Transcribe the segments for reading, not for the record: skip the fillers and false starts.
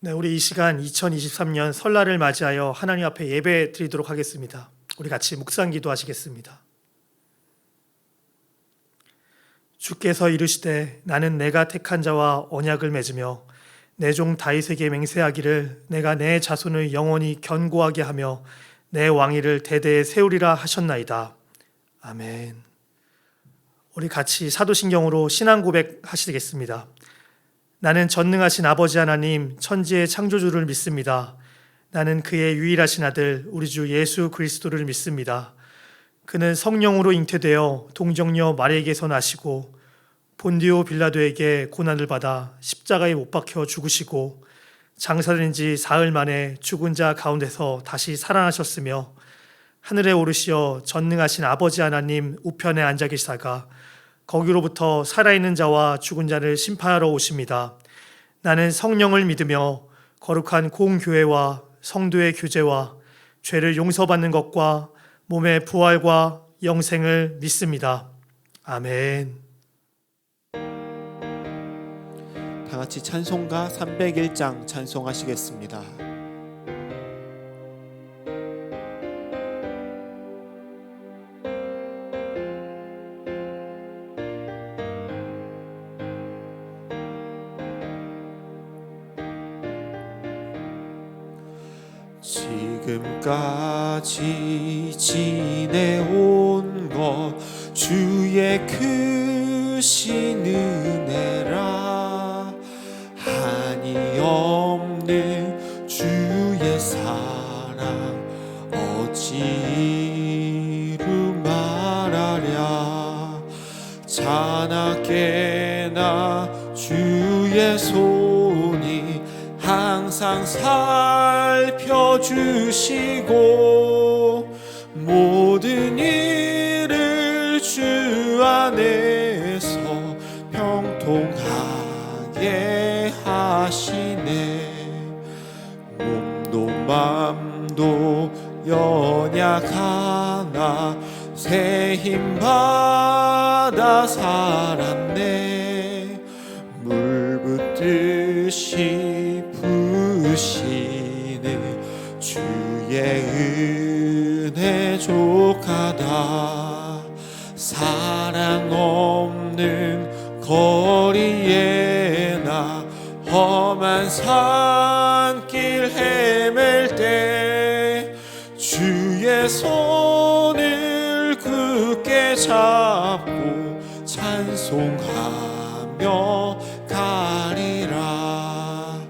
네, 우리 이 시간 2023년 설날을 맞이하여 하나님 앞에 예배 드리도록 하겠습니다. 우리 같이 묵상 기도하시겠습니다. 주께서 이르시되 나는 내가 택한 자와 언약을 맺으며 내 종 다윗에게 맹세하기를 내가 내 자손을 영원히 견고하게 하며 내 왕위를 대대에 세우리라 하셨나이다. 아멘. 우리 같이 사도신경으로 신앙 고백하시겠습니다. 나는 전능하신 아버지 하나님 천지의 창조주를 믿습니다. 나는 그의 유일하신 아들 우리 주 예수 그리스도를 믿습니다. 그는 성령으로 잉태되어 동정녀 마리에게서 나시고 본디오 빌라도에게 고난을 받아 십자가에 못 박혀 죽으시고 장사된 지 사흘 만에 죽은 자 가운데서 다시 살아나셨으며 하늘에 오르시어 전능하신 아버지 하나님 우편에 앉아 계시다가 거기로부터 살아있는 자와 죽은 자를 심판하러 오십니다. 나는 성령을 믿으며 거룩한 공교회와 성도의 교제와 죄를 용서받는 것과 몸의 부활과 영생을 믿습니다. 아멘. 다 같이 찬송가 301장 찬송하시겠습니다. 지금까지 지내온 것 주의 크신 은혜라 한이 없는 주의 사랑 어찌 이루 말하랴 자나깨나 주의 손이 항상 살펴주시고 모든 일을 주 안에서 평통하게 하시네 몸도 맘도 연약하나 새 힘 받아 살았네 물 붓듯이 부으시는 주의 은혜 족하다 사랑 없는 거리에 나 험한 산길 헤맬 때 주의 손을 굳게 잡고 찬송하며 가리라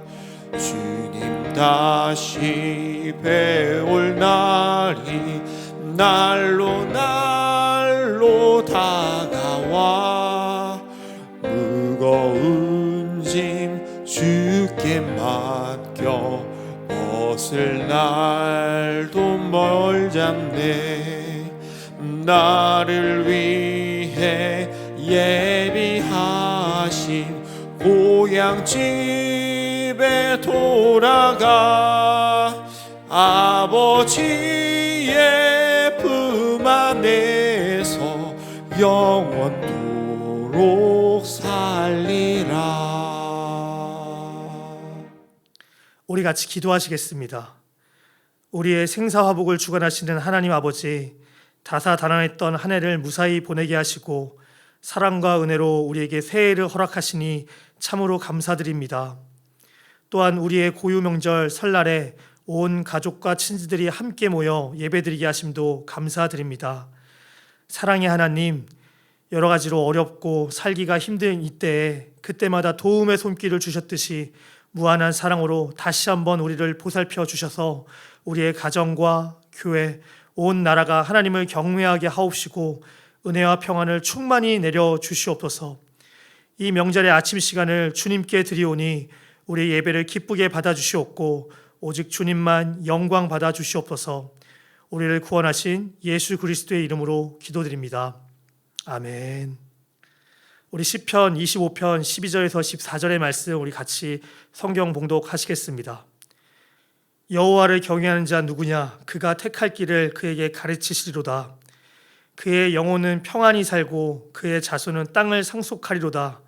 주님 다시 배올 날이 날로 날로 다가와 무거운 짐 주께 맡겨 벗을 날도 멀잡네 나를 위해 예비하신 고향 집에 돌아가 아버지의 품 안에서 영원토록 살리라. 우리 같이 기도하시겠습니다. 우리의 생사화복을 주관하시는 하나님 아버지, 다사다난했던 한 해를 무사히 보내게 하시고 사랑과 은혜로 우리에게 새해를 허락하시니 참으로 감사드립니다. 또한 우리의 고유 명절 설날에 온 가족과 친지들이 함께 모여 예배드리게 하심도 감사드립니다. 사랑의 하나님, 여러 가지로 어렵고 살기가 힘든 이때에 그때마다 도움의 손길을 주셨듯이 무한한 사랑으로 다시 한번 우리를 보살펴 주셔서 우리의 가정과 교회, 온 나라가 하나님을 경외하게 하옵시고 은혜와 평안을 충만히 내려 주시옵소서. 이 명절의 아침 시간을 주님께 드리오니 우리 예배를 기쁘게 받아주시옵고 오직 주님만 영광 받아주시옵소서. 우리를 구원하신 예수 그리스도의 이름으로 기도드립니다. 아멘. 우리 시편 25편 12절에서 14절의 말씀 우리 같이 성경 봉독하시겠습니다. 여호와를 경외하는 자 누구냐? 그가 택할 길을 그에게 가르치시리로다. 그의 영혼은 평안히 살고 그의 자손은 땅을 상속하리로다.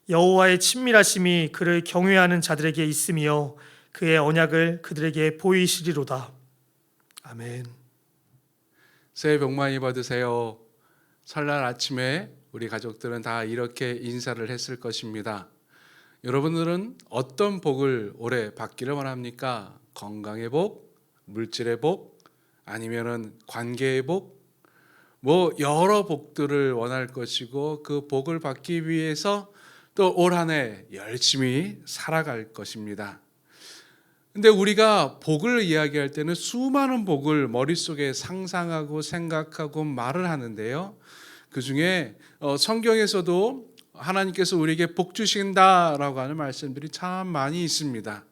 여호와의 친밀하심이 그를 경외하는 자들에게 있으며 그의 언약을 그들에게 보이시리로다. 아멘. 새해 복 많이 받으세요. 설날 아침에 우리 가족들은 다 이렇게 인사를 했을 것입니다. 여러분들은 어떤 복을 올해 받기를 원합니까? 건강의 복, 물질의 복, 아니면은 관계의 복, 여러 복들을 원할 것이고 그 복을 받기 위해서 또 올 한 해 열심히 살아갈 것입니다. 근데 우리가 복을 이야기할 때는 수많은 복을 머릿속에 상상하고 생각하고 말을 하는데요. 그 중에 성경에서도 하나님께서 우리에게 복 주신다라고 하는 말씀들이 참 많이 있습니다.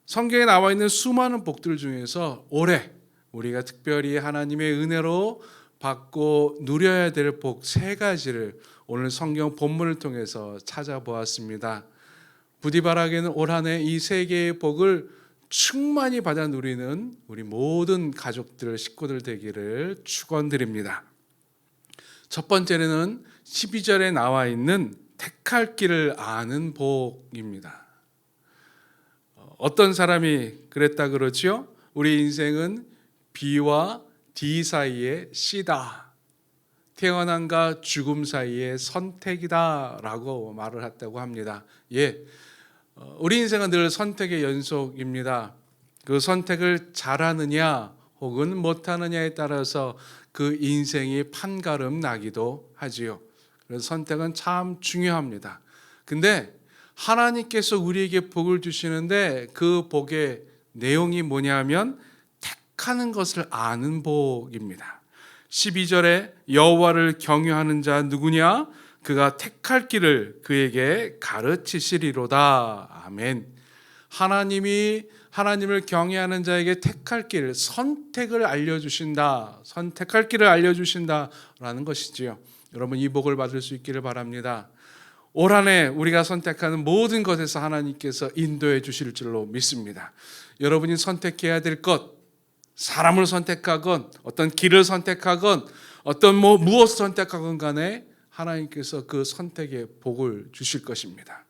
성경에 나와 있는 수많은 복들 중에서 올해 우리가 특별히 하나님의 은혜로 받고 누려야 될 복 3가지를 오늘 성경 본문을 통해서 찾아보았습니다. 부디 바라기는 올 한 해 이 3개의 복을 충만히 받아 누리는 우리 모든 가족들, 식구들 되기를 축원드립니다. 첫 번째는 12절에 나와 있는 택할 길을 아는 복입니다. 어떤 사람이 그랬다 그러지요? 우리 인생은 B와 D 사이의 C다. 태어남과 죽음 사이의 선택이다 라고 말을 했다고 합니다. 우리 인생은 늘 선택의 연속입니다. 그 선택을 잘하느냐 혹은 못하느냐에 따라서 그 인생이 판가름 나기도 하지요. 그래서 선택은 참 중요합니다. 근데 하나님께서 우리에게 복을 주시는데 그 복의 내용이 뭐냐면 택하는 것을 아는 복입니다. 12절에 여호와를 경외하는 자 누구냐? 그가 택할 길을 그에게 가르치시리로다. 아멘. 하나님을 경외하는 자에게 택할 길, 선택을 알려주신다. 선택할 길을 알려주신다라는 것이지요. 여러분 이 복을 받을 수 있기를 바랍니다. 올 한 해 우리가 선택하는 모든 것에서 하나님께서 인도해 주실 줄로 믿습니다. 여러분이 선택해야 될 것, 사람을 선택하건 어떤 길을 선택하건 어떤 무엇을 선택하건 간에 하나님께서 그 선택에 복을 주실 것입니다.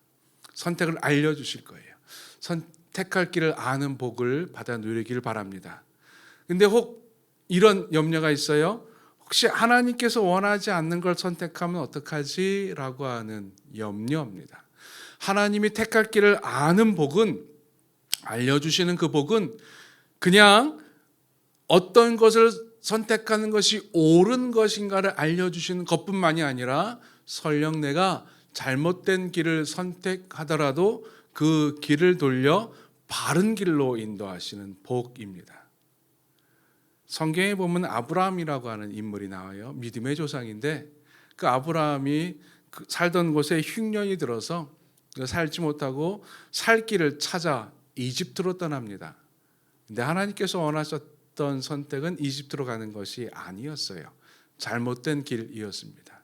선택을 알려주실 거예요. 선택할 길을 아는 복을 받아 누리길 바랍니다. 근데 혹 이런 염려가 있어요. 혹시 하나님께서 원하지 않는 걸 선택하면 어떡하지? 라고 하는 염려입니다. 하나님이 택할 길을 아는 복은, 알려주시는 그 복은 그냥 어떤 것을 선택하는 것이 옳은 것인가를 알려주시는 것뿐만이 아니라 설령 내가 잘못된 길을 선택하더라도 그 길을 돌려 바른 길로 인도하시는 복입니다. 성경에 보면 아브라함이라고 하는 인물이 나와요. 믿음의 조상인데 그 아브라함이 살던 곳에 흉년이 들어서 살지 못하고 살 길을 찾아 이집트로 떠납니다. 근데 하나님께서 원하셨던 선택은 이집트로 가는 것이 아니었어요. 잘못된 길이었습니다.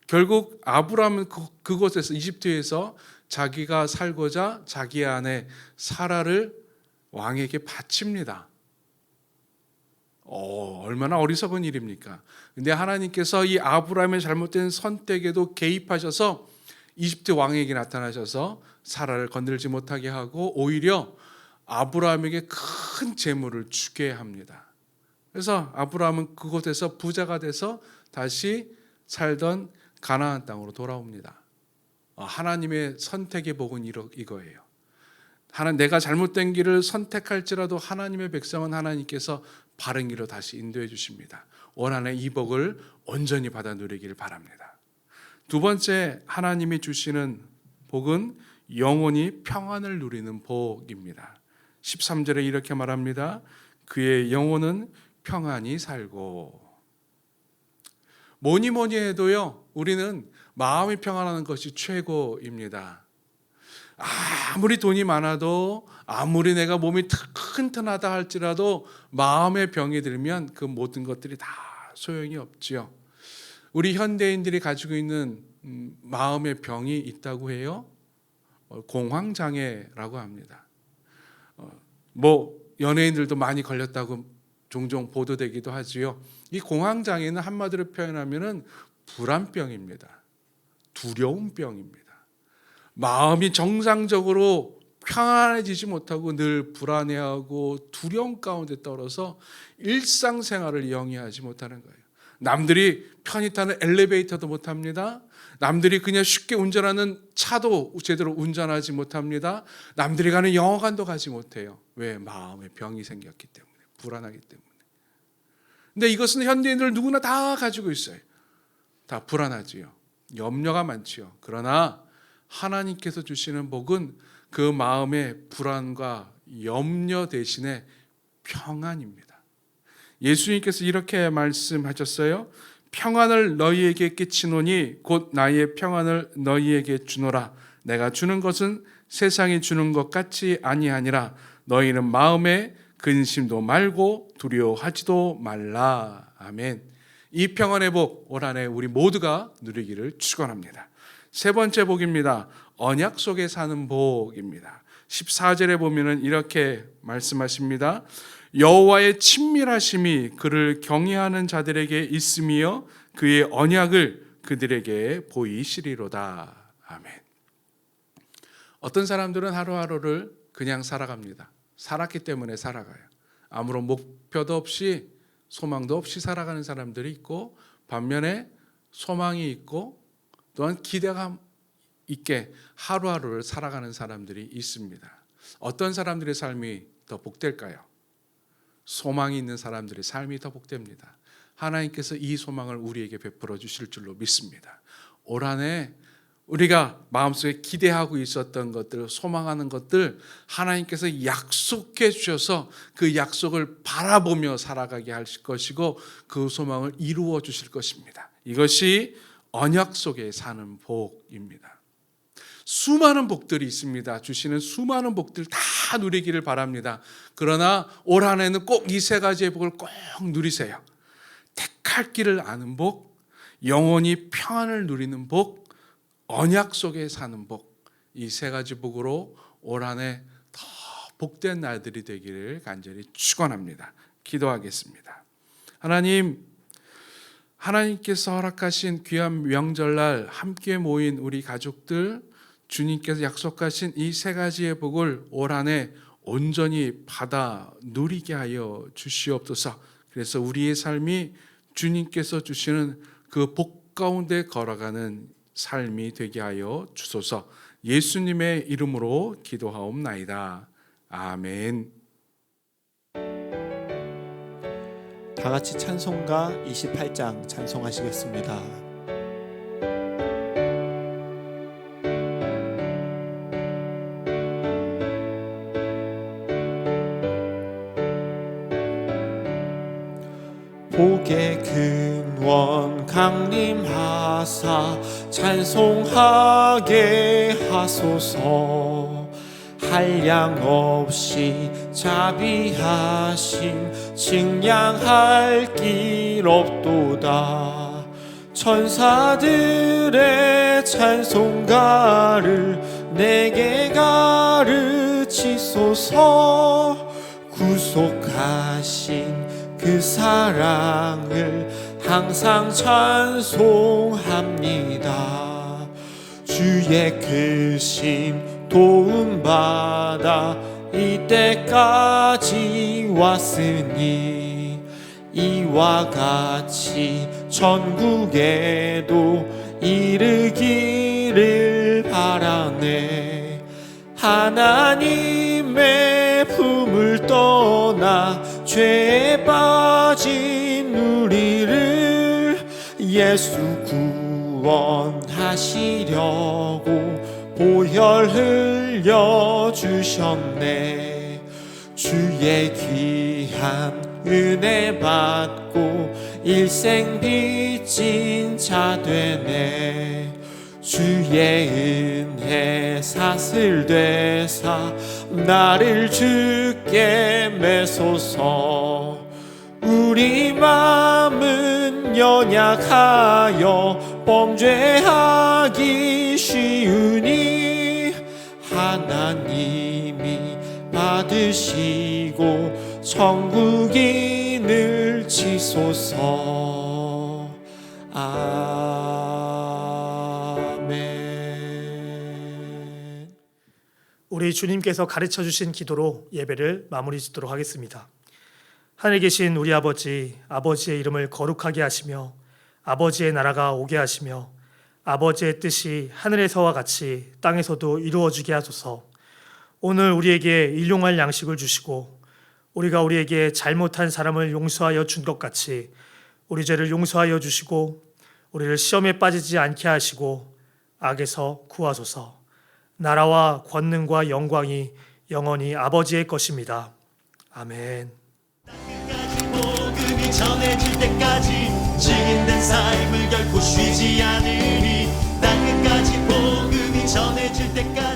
결국 아브라함은 그곳에서 이집트에서 자기가 살고자 자기 아내 사라를 왕에게 바칩니다. 얼마나 어리석은 일입니까? 근데 하나님께서 이 아브라함의 잘못된 선택에도 개입하셔서 이집트 왕에게 나타나셔서 사라를 건들지 못하게 하고 오히려 아브라함에게 큰 재물을 주게 합니다. 그래서 아브라함은 그곳에서 부자가 돼서 다시 살던 가나안 땅으로 돌아옵니다. 하나님의 선택의 복은 이거예요. 내가 잘못된 길을 선택할지라도 하나님의 백성은 하나님께서 바른 길로 다시 인도해 주십니다. 올 한 해 이 복을 온전히 받아 누리길 바랍니다. 두 번째 하나님이 주시는 복은 영원히 평안을 누리는 복입니다. 13절에 이렇게 말합니다. 그의 영혼은 평안히 살고. 뭐니 해도요, 우리는 마음이 평안하는 것이 최고입니다. 아무리 돈이 많아도, 아무리 내가 몸이 튼튼하다 할지라도 마음의 병이 들면 그 모든 것들이 다 소용이 없지요. 우리 현대인들이 가지고 있는 마음의 병이 있다고 해요. 공황장애라고 합니다. 연예인들도 많이 걸렸다고 종종 보도되기도 하지요. 이 공황장애는 한마디로 표현하면은 불안병입니다. 두려움병입니다. 마음이 정상적으로 평안해지지 못하고 늘 불안해하고 두려움 가운데 떨어서 일상생활을 영위하지 못하는 거예요. 남들이 편히 타는 엘리베이터도 못합니다. 남들이 그냥 쉽게 운전하는 차도 제대로 운전하지 못합니다. 남들이 가는 영화관도 가지 못해요. 왜? 마음에 병이 생겼기 때문에, 불안하기 때문에. 근데 이것은 현대인들 누구나 다 가지고 있어요. 다 불안하지요. 염려가 많지요. 그러나 하나님께서 주시는 복은 그 마음의 불안과 염려 대신에 평안입니다. 예수님께서 이렇게 말씀하셨어요. 평안을 너희에게 끼치노니 곧 나의 평안을 너희에게 주노라. 내가 주는 것은 세상이 주는 것 같이 아니하니라. 너희는 마음에 근심도 말고 두려워하지도 말라. 아멘. 이 평안의 복 올 한 해 우리 모두가 누리기를 축원합니다. 세 번째 복입니다. 언약 속에 사는 복입니다. 14절에 보면은 이렇게 말씀하십니다. 여호와의 친밀하심이 그를 경외하는 자들에게 있으며 그의 언약을 그들에게 보이시리로다. 아멘. 어떤 사람들은 하루하루를 그냥 살아갑니다. 살았기 때문에 살아가요. 아무런 목표도 없이 소망도 없이 살아가는 사람들이 있고, 반면에 소망이 있고 또한 기대감 있게 하루하루를 살아가는 사람들이 있습니다. 어떤 사람들의 삶이 더 복될까요? 소망이 있는 사람들의 삶이 더 복됩니다. 하나님께서 이 소망을 우리에게 베풀어 주실 줄로 믿습니다. 올 한 해 우리가 마음속에 기대하고 있었던 것들, 소망하는 것들 하나님께서 약속해 주셔서 그 약속을 바라보며 살아가게 하실 것이고 그 소망을 이루어 주실 것입니다. 이것이 언약 속에 사는 복입니다. 수많은 복들이 있습니다. 주시는 수많은 복들 다 누리기를 바랍니다. 그러나 올 한 해는 꼭 이 세 가지의 복을 꼭 누리세요. 택할 길을 아는 복, 영원히 평안을 누리는 복, 언약 속에 사는 복, 이 세 가지 복으로 올 한 해 더 복된 날들이 되기를 간절히 축원합니다. 기도하겠습니다. 하나님께서 허락하신 귀한 명절날 함께 모인 우리 가족들, 주님께서 약속하신 이 세 가지의 복을 올 한 해 온전히 받아 누리게 하여 주시옵소서. 그래서 우리의 삶이 주님께서 주시는 그 복 가운데 걸어가는 삶이 되게 하여 주소서. 예수님의 이름으로 기도하옵나이다. 아멘. 다 같이 찬송가 28장 찬송하시겠습니다. 복의 근원 강림하사 찬송하게 하소서. 한량 없이 자비하심 측량할 길 없도다. 천사들의 찬송가를 내게 가르치소서. 구속하신 그 사랑을 항상 찬송합니다. 주의 크신 도움받아 이때까지 왔으니 이와 같이 천국에도 이르기를 바라네. 하나님의 품을 떠나 죄에 빠진 우리를 예수 구원하시려고 보혈 흘려 주셨네. 주의 귀한 은혜 받고 일생 빚진 자 되네. 주의 은혜 사슬되사 나를 주께 매소서. 우리 마음은 연약하여 범죄하기 쉬우니 하나님이 받으시고 천국인을 치소서. 아멘. 우리 주님께서 가르쳐 주신 기도로 예배를 마무리 짓도록 하겠습니다. 하늘에 계신 우리 아버지, 아버지의 이름을 거룩하게 하시며 아버지의 나라가 오게 하시며 아버지의 뜻이 하늘에서와 같이 땅에서도 이루어지게 하소서. 오늘 우리에게 일용할 양식을 주시고 우리가 우리에게 잘못한 사람을 용서하여 준 것 같이 우리 죄를 용서하여 주시고 우리를 시험에 빠지지 않게 하시고 악에서 구하소서. 나라와 권능과 영광이 영원히 아버지의 것입니다. 아멘. 끝까지 복음이 전해질 때까지 증인된 삶을 결코 쉬지 않으리. 땅 끝까지 복음이 전해질 때까지